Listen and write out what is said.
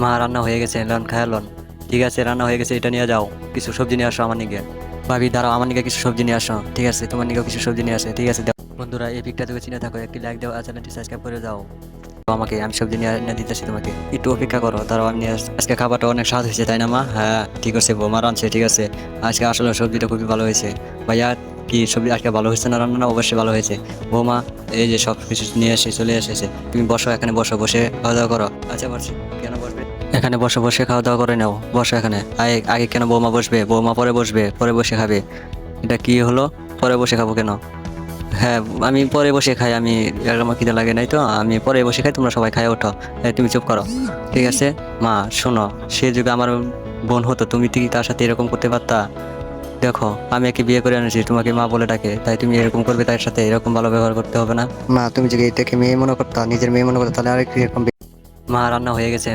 মা রান্না হয়ে গেছে, লন খায়া লন। ঠিক আছে, রান্না হয়ে গেছে, এটা নিয়ে যাও। কিছু সবজি নিয়ে আসো আমার নিকে। ভাবি দাঁড়াও, আমার নিকে কিছু সবজি নিয়ে আসো। ঠিক আছে, তোমার নিকেও কিছু সবজি নিয়ে আসে। ঠিক আছে, দাও। বন্ধুরা, এই পিকটা থেকে চিনে থাকো, একটি লাইক দাও আর চ্যানেলটি সাবস্ক্রাইব করে দাও। তো আমাকে, আমি সবজি নিয়ে এনে দিতেছি তোমাকে, একটু অপেক্ষা করো। তারও আমি নিয়ে আজকে খাবারটা অনেক স্বাদ হয়েছে, তাই না মা? হ্যাঁ ঠিক আছে, বৌমা রাঁধছে। ঠিক আছে, আজকে আসলে সবজিটা খুবই ভালো হয়েছে। ভাইয়া, কি সবজি আজকে ভালো হয়েছে না? রান্না না অবশ্যই ভালো হয়েছে। বৌমা, এই যে সব কিছু নিয়ে এসে চলে এসেছে। তুমি বসো, এখানে বসো, বসে খাওয়া দাওয়া করো। আচ্ছা বসছি। কেন বসবে? এখানে বসে বসে খাওয়া দাওয়া করে নাও, বসো এখানে। আগে আগে কেন বৌমা বসবে? বৌমা পরে বসবে, পরে বসে খাবে। এটা কি হলো? পরে বসে খাবো কেন? হ্যাঁ, আমি পরে বসে খাই। আমি আমার খিদে লাগে নাই তো, আমি পরে বসে খাই। তোমরা সবাই খাই ওঠো। তুমি চুপ করো। ঠিক আছে মা, শোনো, সে যুগে আমার বোন হতো, তুমি কি তার সাথে এরকম করতে পারতা? দেখো, আমি একে বিয়ে করে এনেছি, তোমাকে মা বলে ডাকে, তাই তুমি এরকম করবে? তার সাথে এরকম ভালো ব্যবহার করতে হবে না? মা, তুমি যদি এটাকে মেয়ে মনে করতা, নিজের মেয়ে মনে করতা, তাহলে আরেক এরকম। মা রান্না হয়ে গেছে।